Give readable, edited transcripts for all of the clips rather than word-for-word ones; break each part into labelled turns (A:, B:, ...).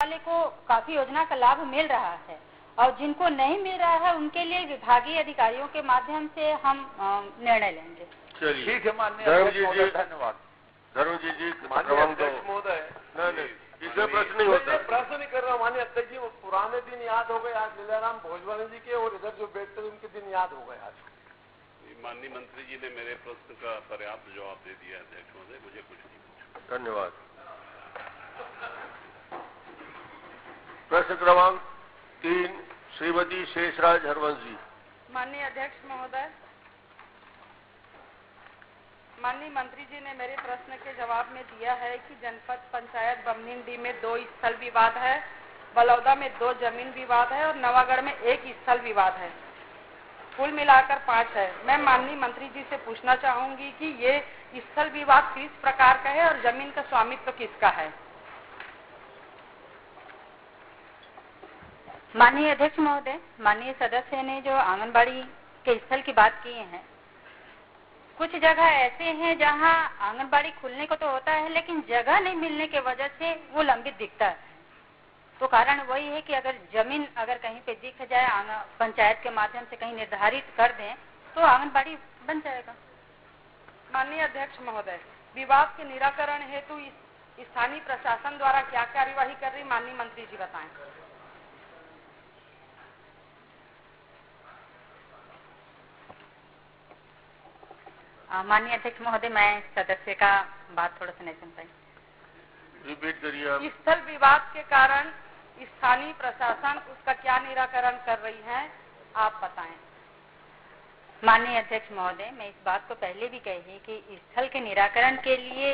A: वाले को काफी योजना का लाभ मिल रहा है और जिनको नहीं मिल रहा है उनके लिए विभागीय अधिकारियों के माध्यम से हम निर्णय लेंगे।
B: चलिए
C: ठीक है, माननीय धन्यवाद।
B: धर्मजी जी
C: महोदय,
B: नहीं इसमें प्रश्न नहीं होता।
C: प्रश्न नहीं कर रहा माननीय अध्यक्ष जी, वो पुराने दिन याद हो गए आज लीलाराम भोजवानी जी के, और इधर जो बैठते थे उनके दिन याद हो गए आज।
D: माननीय मंत्री जी ने मेरे प्रश्न का पर्याप्त जवाब दे दिया अध्यक्ष महोदय, मुझे कुछ नहीं पूछा।
B: धन्यवाद। प्रश्न क्रमांक 3 श्रीमती शेषराज हरवंश जी।
E: माननीय अध्यक्ष महोदय, माननीय मंत्री जी ने मेरे प्रश्न के जवाब में दिया है कि जनपद पंचायत बमनिंडी में 2 स्थल विवाद है, बलौदा में 2 जमीन विवाद है और नवागढ़ में 1 स्थल विवाद है। कुल मिलाकर 5 है। मैं माननीय मंत्री जी से पूछना चाहूंगी कि ये स्थल विवाद किस प्रकार का है और जमीन का स्वामित्व किसका है।
A: माननीय अध्यक्ष महोदय, माननीय सदस्य ने जो आंगनबाड़ी के स्थल की बात की है, कुछ जगह ऐसे हैं जहां आंगनबाड़ी खुलने को तो होता है लेकिन जगह नहीं मिलने के वजह से वो लंबित दिखता है। तो कारण वही है कि अगर जमीन अगर कहीं पे दिख जाए, पंचायत के माध्यम से कहीं निर्धारित कर दें तो आंगनबाड़ी बन जाएगा।
E: माननीय अध्यक्ष महोदय, विवाद के निराकरण हेतु स्थानीय प्रशासन द्वारा क्या कार्यवाही कर रही, माननीय मंत्री जी बताएं।
A: माननीय अध्यक्ष महोदय, मैं सदस्य का बात थोड़ा सा नहीं सुन पाई,
B: रिपीट करिए।
E: स्थल विवाद के कारण स्थानीय प्रशासन उसका क्या निराकरण कर रही है, आप बताएं।
A: माननीय अध्यक्ष महोदय, मैं इस बात को पहले भी कही कि स्थल के निराकरण के लिए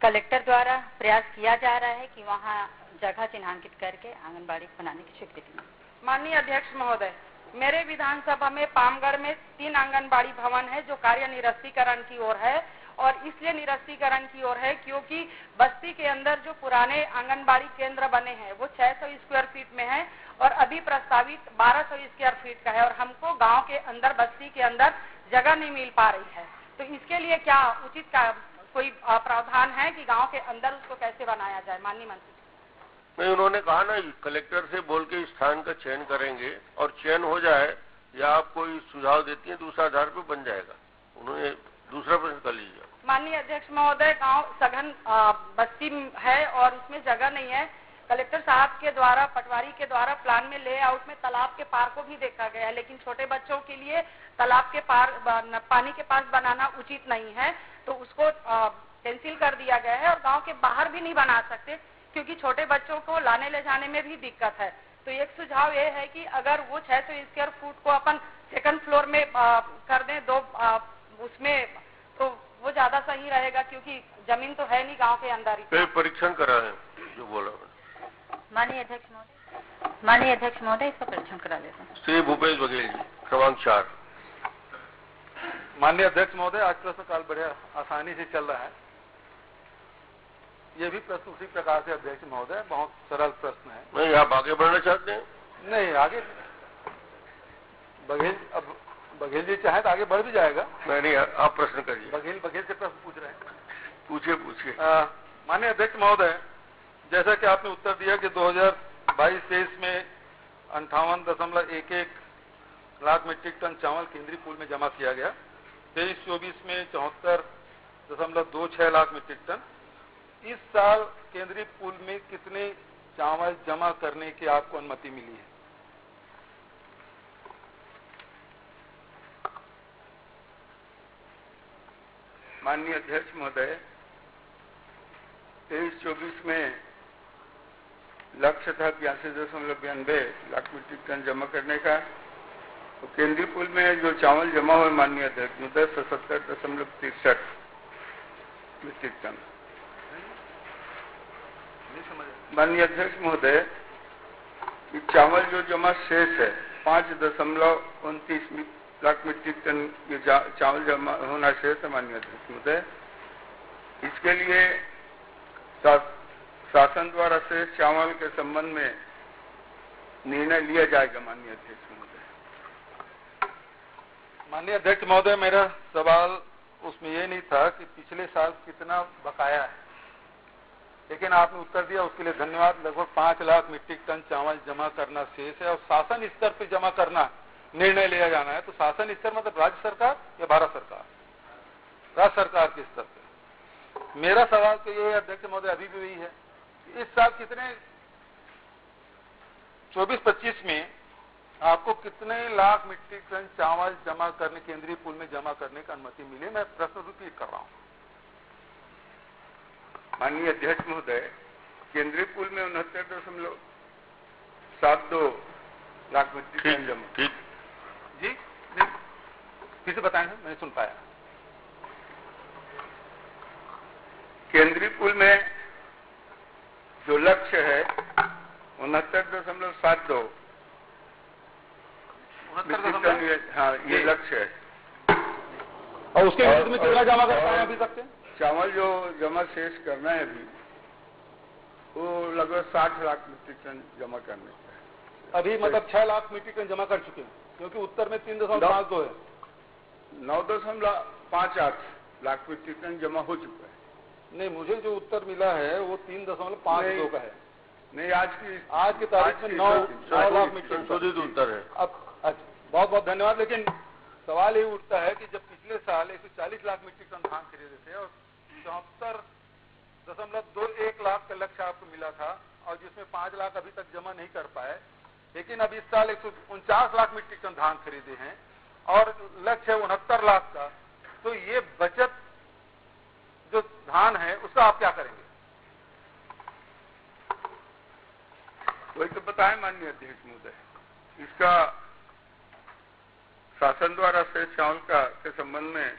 A: कलेक्टर द्वारा प्रयास किया जा रहा है कि वहाँ जगह चिन्हांकित करके आंगनबाड़ी बनाने की स्वीकृति मिले।
E: माननीय अध्यक्ष महोदय, मेरे विधानसभा में पामगढ़ में 3 आंगनबाड़ी भवन है जो कार्य निरस्तीकरण की ओर है, और इसलिए निरस्तीकरण की ओर है क्योंकि बस्ती के अंदर जो पुराने आंगनबाड़ी केंद्र बने हैं वो 600 स्क्वायर फीट में है और अभी प्रस्तावित 1200 स्क्वायर फीट का है, और हमको गांव के अंदर, बस्ती के अंदर जगह नहीं मिल पा रही है। तो इसके लिए क्या उचित कोई प्रावधान है कि गाँव के अंदर उसको कैसे बनाया जाए, माननीय मंत्री?
B: नहीं, उन्होंने कहा ना कलेक्टर से बोल के स्थान का चयन करेंगे और चयन हो जाए या आप कोई सुझाव देती हैं दूसरा आधार पर बन जाएगा। उन्होंने दूसरा प्रश्न कर लीजिए।
E: माननीय अध्यक्ष महोदय, गांव सघन बस्ती है और उसमें जगह नहीं है। कलेक्टर साहब के द्वारा, पटवारी के द्वारा प्लान में लेआउट में तालाब के पार को भी देखा गया है, लेकिन छोटे बच्चों के लिए तालाब के पार, पानी के पास बनाना उचित नहीं है, तो उसको कैंसिल कर दिया गया है और गाँव के बाहर भी नहीं बना सकते क्योंकि छोटे बच्चों को लाने ले जाने में भी दिक्कत है। तो एक सुझाव ये है कि अगर वो 600 स्क्वायर फुट को अपन सेकंड फ्लोर में कर दें, 2 उसमें, तो वो ज्यादा सही रहेगा क्योंकि जमीन तो है नहीं गांव के अंदर ही।
B: परीक्षण करा है जो बोला।
A: माननीय अध्यक्ष महोदय, इसका परीक्षण करा लेते हैं।
B: श्री भूपेश बघेल जी, क्रमांक 4।
F: माननीय अध्यक्ष महोदय, आज प्रश्न काल बढ़िया आसानी से चल रहा है। ये भी प्रश्न उसी प्रकार से अध्यक्ष महोदय, बहुत सरल प्रश्न है।
B: नहीं, आप आगे बढ़ना चाहते हैं?
F: नहीं, आगे बघेल जी चाहे तो आगे बढ़ भी जाएगा।
B: नहीं, आप प्रश्न करिए।
F: बघेल से प्रश्न पूछ रहे हैं।
B: पूछिए।
F: माननीय अध्यक्ष महोदय, जैसा कि आपने उत्तर दिया कि 2022-23 में 58.11 लाख मीट्रिक टन चावल केंद्रीय पूल में जमा किया गया, 23-24 में 74.26 लाख मीट्रिक टन। इस साल केंद्रीय पूल में कितने चावल जमा करने की आपको अनुमति मिली है?
G: माननीय अध्यक्ष महोदय, 23-24 में लक्ष्य था 82.92 लाख मीट्रिक टन जमा करने का। तो केंद्रीय पूल में जो चावल जमा हुए माननीय अध्यक्ष महोदय 77.63 मीट्रिक टन। माननीय अध्यक्ष महोदय, चावल जो जमा शेष है 5.29 लाख मीट्रिक टन ये चावल जमा होना शेष है माननीय अध्यक्ष महोदय। इसके लिए शासन द्वारा शेष चावल के संबंध में निर्णय लिया जाएगा माननीय अध्यक्ष महोदय।
F: माननीय अध्यक्ष महोदय, मेरा सवाल उसमें ये नहीं था कि पिछले साल कितना बकाया है, लेकिन आपने उत्तर दिया, उसके लिए धन्यवाद। लगभग 5 लाख मीट्रिक टन चावल जमा करना शेष है और शासन स्तर पे जमा करना निर्णय लिया जाना है। तो शासन स्तर मतलब राज्य सरकार या भारत सरकार? राज्य सरकार के स्तर पे। मेरा सवाल तो ये है अध्यक्ष महोदय, अभी भी वही है, इस साल कितने 24-25 में आपको कितने लाख मीट्रिक टन चावल जमा करने, केंद्रीय पूल में जमा करने की अनुमति मिली? मैं प्रश्न रिपीट कर रहा हूँ।
G: माननीय अध्यक्ष महोदय, केंद्रीय पूल में 69.72 लाख मीट्रिक टन जमा।
B: ठीक
F: जी, फिर से बताएं, मैंने सुन पाया।
G: केंद्रीय पूल में जो लक्ष्य है 69.72 मीट्रिक टन, हाँ ये लक्ष्य है।
F: और उसके विरुद्ध में कितना जमा कर पाए अभी तक से?
G: चावल जो जमा शेष करना है अभी, वो लगभग 60 लाख मीट्रिक टन जमा करने का है।
F: अभी मतलब 6 लाख मीट्रिक टन जमा कर चुके हैं, क्योंकि उत्तर में 3.52 है।
G: 9.58 लाख मीट्रिक टन जमा हो चुका है।
F: नहीं, मुझे जो उत्तर मिला है वो 3.52 का है।
G: नहीं, आज की
F: तारीख में 9 लाख मीट्रिक
B: संशोधित उत्तर है।
F: अब बहुत बहुत धन्यवाद। लेकिन सवाल ये उठता है कि जब पिछले साल 140 लाख मीट्रिक टन धान खरीदे थे और 74.21 लाख का लक्ष्य आपको मिला था, और जिसमें 5 लाख अभी तक जमा नहीं कर पाए, लेकिन अब इस साल 149 लाख मीट्रिक टन धान खरीदे हैं और लक्ष्य है 69 लाख का, तो ये बचत जो धान है उसका आप क्या करेंगे?
G: वही तो बताएं माननीय अध्यक्ष महोदय, इसका शासन द्वारा शेष चावल के संबंध में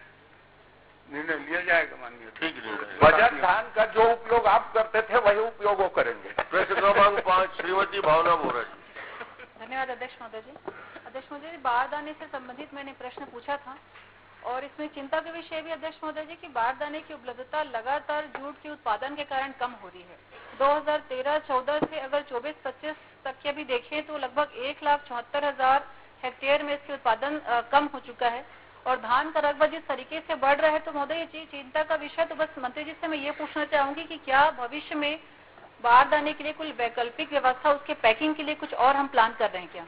G: निर्णय लिया जाएगा माननीय।
B: ठीक निर्णय।
C: बचत धान का जो उपयोग आप करते थे वही उपयोग वो करेंगे।
B: प्रश्न क्रमांक 5 श्रीमती भावना बोरा जी।
A: धन्यवाद अध्यक्ष महोदय जी। अध्यक्ष महोदय जी, बारदाने से संबंधित मैंने प्रश्न पूछा था और इसमें चिंता का विषय भी अध्यक्ष महोदय जी कि बारदाने की उपलब्धता लगातार जूट के उत्पादन के कारण कम हो रही है। 2013-14 से अगर 24-25 तक के भी देखें तो लगभग 1,74,000 हेक्टेयर में इसके उत्पादन कम हो चुका है और धान का रकबा जिस तरीके से बढ़ रहा है, तो महोदय ये चिंता का विषय। तो बस मंत्री जी से मैं ये पूछना चाहूंगी कि क्या भविष्य में बारदाने के लिए कोई वैकल्पिक व्यवस्था, उसके पैकिंग के लिए कुछ और हम प्लान कर रहे हैं क्या?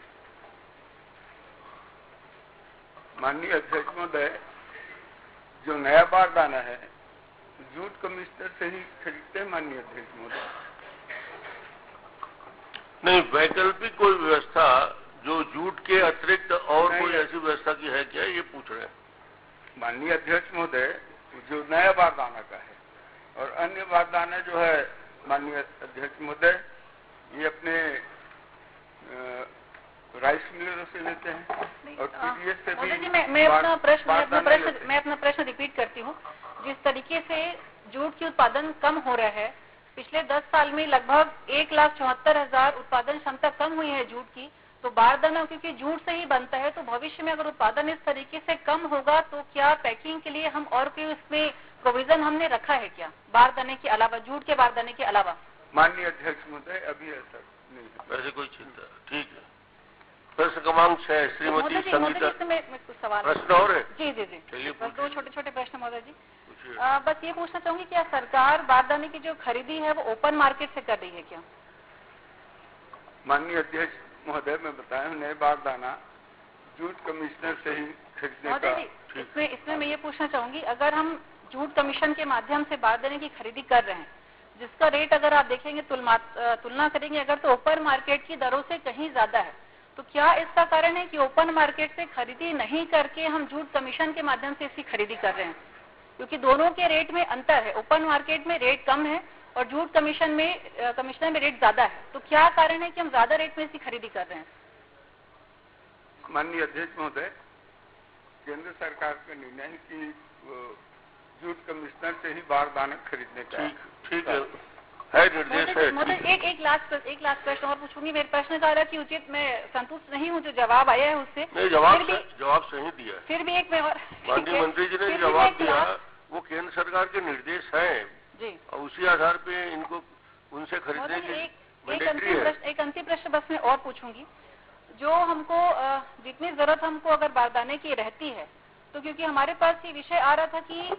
G: माननीय अध्यक्ष महोदय, जो नया बारदाना है जूट कमिश्नर से ही खरीदते हैं माननीय अध्यक्ष महोदय।
B: नहीं, वैकल्पिक कोई व्यवस्था जो जूट के अतिरिक्त और कोई ऐसी व्यवस्था की है क्या, ये पूछ रहे हैं।
G: माननीय अध्यक्ष महोदय, जो नया बारदाना का है और अन्य बारदाना जो है माननीय अध्यक्ष महोदय, ये अपने राइस मिलरों से लेते हैं और टीडीएस से भी।
A: मैं अपना प्रश्न रिपीट करती हूँ। जिस तरीके से जूट की उत्पादन कम हो रहा है, पिछले 10 साल में लगभग 1,74,000 उत्पादन क्षमता कम हुई है जूट की, तो बारदाना क्योंकि जूट से ही बनता है, तो भविष्य में अगर उत्पादन इस तरीके से कम होगा तो क्या पैकिंग के लिए हम और कोई इसमें प्रोविजन हमने रखा है क्या, बारदाने के अलावा, जूट के बारदाने के अलावा?
G: माननीय अध्यक्ष महोदय, अभी ऐसा नहीं है।
B: वैसे कोई चिंता। ठीक है। प्रश्न क्रमांक 6 श्रीमती संगीता।
A: सवाल
B: प्रश्न और है?
A: जी जी जी, बस 2 छोटे प्रश्न महोदय जी।
B: पूछिए।
A: बस ये पूछना चाहूंगी, क्या सरकार बारदाने की जो खरीदी है वो ओपन मार्केट से कर रही है क्या?
G: माननीय अध्यक्ष महोदय, मैं बताया नए बारदाना जूट कमिश्नर से ही खरीदने का।
A: इसमें मैं ये पूछना चाहूंगी, अगर हम जूट कमीशन के माध्यम से बारदाने की खरीदी कर रहे हैं, जिसका रेट अगर आप देखेंगे तुलना करेंगे अगर, तो ओपन मार्केट की दरों से कहीं ज्यादा है, तो क्या इसका कारण है कि ओपन मार्केट से खरीदी नहीं करके हम जूट कमीशन के माध्यम से इसकी खरीदी कर रहे हैं? क्योंकि दोनों के रेट में अंतर है, ओपन मार्केट में रेट कम है और जूट कमीशन में रेट ज्यादा है, तो क्या कारण है कि हम ज्यादा रेट में इसकी खरीदी कर रहे हैं?
G: माननीय अध्यक्ष महोदय, केंद्र सरकार का निर्णय है कि जूट कमिश्नर से ही बारदाना खरीदने का।
B: ठीक है, निर्देश है।
A: एक लास्ट प्रश्न और पूछूंगी। मेरे प्रश्न का रहा कि उचित, मैं संतुष्ट नहीं हूँ जो जवाब आया है उससे।
B: नहीं, जवाब सही दिया है।
A: फिर भी एक मैं और
B: माननीय मंत्री जी ने जवाब दिया, वो केंद्र सरकार के निर्देश हैं
A: जी,
B: और उसी आधार पे इनको उनसे खरीदने की मैंडेटरी है।
A: एक अंतिम प्रश्न बस मैं और पूछूंगी, जो हमको जितनी जरूरत हमको अगर बारदाने की रहती है, तो क्योंकि हमारे पास ये विषय आ रहा था कि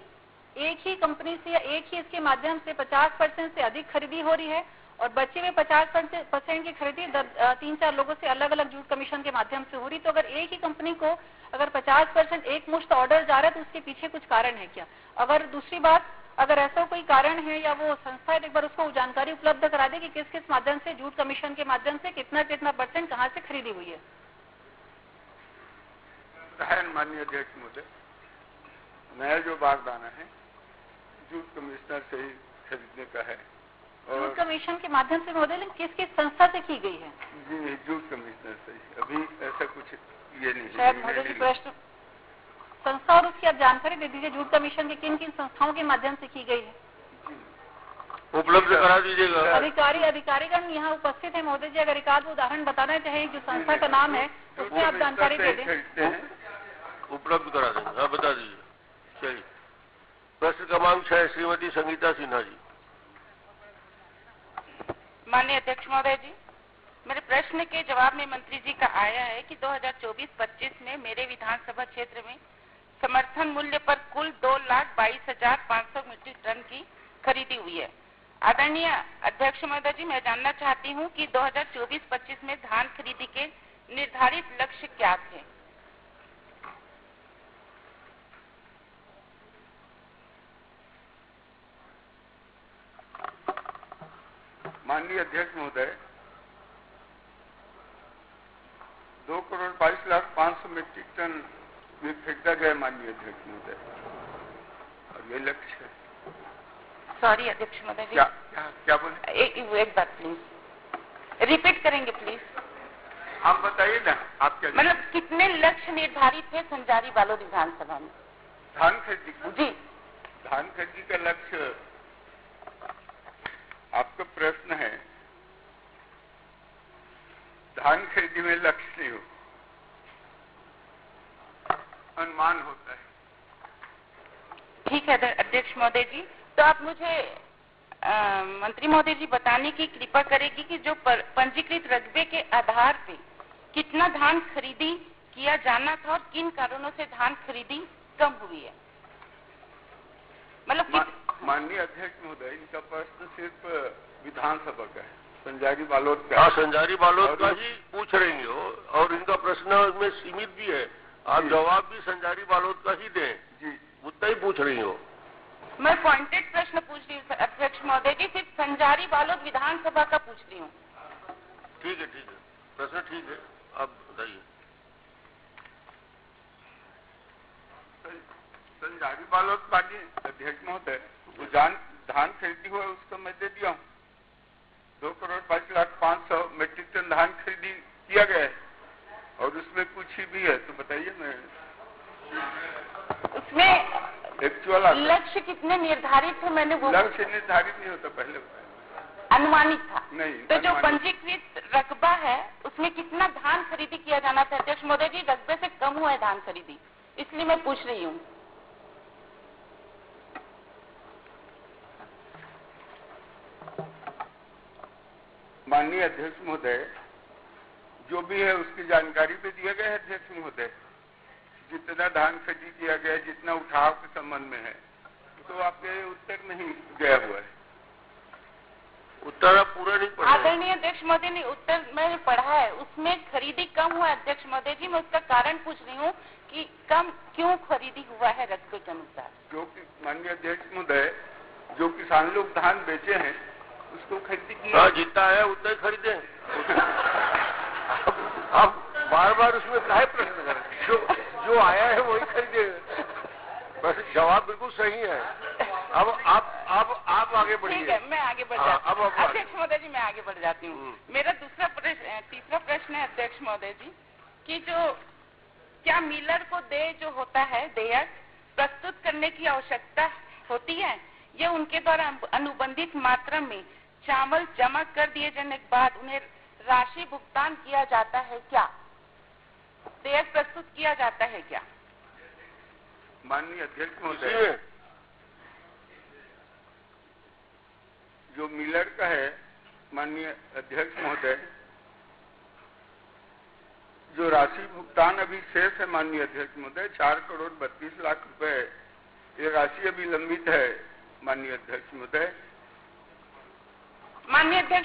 A: एक ही कंपनी से या एक ही इसके माध्यम से 50% से अधिक खरीदी हो रही है और बचे हुए 50% की खरीदी 3-4 लोगों से अलग अलग जूट कमीशन के माध्यम से हो रही। तो अगर एक ही कंपनी को अगर 50% एक मुश्त ऑर्डर जा रहा है तो उसके पीछे कुछ कारण है क्या? अगर दूसरी बात, अगर ऐसा कोई कारण है या वो संस्था एक बार उसको जानकारी उपलब्ध करा दे कि किस किस माध्यम से जूट कमीशन के माध्यम से कितना कितना % कहाँ से खरीदी हुई है।
G: माननीय अध्यक्ष महोदय, नया जो बागदाना है जूट कमिश्नर से ही खरीदने का है और
A: जूट कमीशन के माध्यम से महोदय, लेकिन किस किस संस्था से की गई है?
G: जी जूट कमिश्नर से ही, अभी ऐसा कुछ ये नहीं
A: शायद महोदय जी प्रश्न संस्था और उसकी आप जानकारी दे दीजिए, जूट कमीशन के किन किन संस्थाओं के माध्यम से की गई है
B: उपलब्ध करा दीजिएगा।
A: अधिकारीगण यहाँ उपस्थित है महोदय जी, अगर एक आध उदाहरण बताना चाहे जो संस्था का नाम है उसमें आप जानकारी दे दें।
B: उपलब्ध करा देंगे, आप बता दीजिए। चलिए, प्रश्न क्रमांक 6 श्रीमती संगीता सिन्हा जी।
H: माननीय अध्यक्ष महोदय जी, मेरे प्रश्न के जवाब में मंत्री जी का आया है कि 2024-25 में मेरे विधानसभा क्षेत्र में समर्थन मूल्य पर कुल 2,22,500 मीट्रिक टन की खरीदी हुई है। आदरणीय अध्यक्ष महोदय जी, मैं जानना चाहती हूं कि 2024-25 में धान खरीदी के निर्धारित लक्ष्य क्या थे?
G: माननीय अध्यक्ष महोदय, 2,22,500 मीट्रिक टन में खरीदा गया माननीय अध्यक्ष महोदय, और ये लक्ष्य है।
H: सॉरी अध्यक्ष महोदय जी,
G: क्या बोले?
H: एक बात प्लीज रिपीट करेंगे प्लीज।
G: आप बताइए ना, आप क्या
H: मतलब कितने लक्ष्य निर्धारित थे संजारी बालोद विधानसभा में
G: धान खरीदी?
H: जी,
G: धान खरीदी का लक्ष्य आपका प्रश्न है। धान खरीदी में लक्ष्य नहीं हो, अनुमान होता है।
H: ठीक है अध्यक्ष महोदय जी, तो आप मुझे मंत्री महोदय जी बताने की कृपा करेगी कि जो पंजीकृत रकबे के आधार पे कितना धान खरीदी किया जाना था और किन कारणों से धान खरीदी कम हुई है? मतलब
G: माननीय अध्यक्ष महोदय, इनका प्रश्न सिर्फ विधानसभा का है, संजारी बालोद का।
B: हाँ, संजारी बालोद का ही पूछ रही हो और इनका प्रश्न उसमें सीमित भी है, आप जवाब भी संजारी बालोद का ही दें जी, उतना ही पूछ रही हो।
H: मैं पॉइंटेड प्रश्न पूछ रही हूँ अध्यक्ष महोदय जी, सिर्फ संजारी बालोद विधानसभा का पूछ रही हूँ।
B: ठीक है, प्रश्न ठीक है, आप बताइए।
G: संजारी बालोद माननीय अध्यक्ष महोदय, वो धान खरीदी हुआ उसका मैं दे दिया हूँ। 2,22,500 मीट्रिक टन धान खरीदी किया गया है और उसमें कुछ ही भी है तो बताइए। मैं
H: उसमें
G: एक्चुअल
H: लक्ष्य कितने निर्धारित थे? मैंने वो
G: लक्ष्य निर्धारित नहीं होता, पहले
H: अनुमानित था।
G: नहीं,
H: तो जो पंजीकृत रकबा है उसमें कितना धान खरीदी किया जाना था? अध्यक्ष महोदय जी, रकबे से कम हुआ है धान खरीदी, इसलिए मैं पूछ रही हूँ।
G: माननीय अध्यक्ष महोदय, जो भी है उसकी जानकारी पे दिया गया है अध्यक्ष महोदय। जितना धान खरीदी किया गया, जितना उठाव के संबंध में है, तो आपके उत्तर नहीं गया हुआ है।
B: उत्तर आप पूरा नहीं पढ़ा?
H: आदरणीय अध्यक्ष महोदय ने उत्तर मैंने पढ़ा है, उसमें खरीदी कम हुआ है अध्यक्ष महोदय जी। मैं उसका कारण पूछ रही हूँ कि कम क्यों खरीदी हुआ है रकबे के अनुसार।
G: जो कि माननीय अध्यक्ष महोदय, जो किसान लोग धान बेचे हैं उसको खरीदी की।
B: हाँ, जितना आया उतना ही खरीदे। अब बार बार उसमें काहे प्रश्न करें? जो आया है वही खरीदे। बस जवाब बिल्कुल सही है। अब आप आगे बढ़िए।
H: ठीक है, मैं आगे बढ़ जाती हूँ।
B: अब
H: अध्यक्ष महोदय जी, मैं आगे बढ़ जाती हूँ। मेरा तीसरा प्रश्न है अध्यक्ष महोदय जी कि जो क्या मिलर को देय जो होता है देयक प्रस्तुत करने की आवश्यकता होती है, ये उनके द्वारा अनुबंधित मात्रा में चावल जमा कर दिए जाने के बाद उन्हें राशि भुगतान किया जाता है क्या? देयक प्रस्तुत किया जाता है क्या?
G: माननीय अध्यक्ष महोदय, जो मिलर का है माननीय अध्यक्ष महोदय, जो राशि भुगतान अभी शेष है माननीय अध्यक्ष महोदय 4,32,00,000 रुपए ये राशि अभी लंबित है माननीय अध्यक्ष महोदय।
H: माननीय अध्यक्ष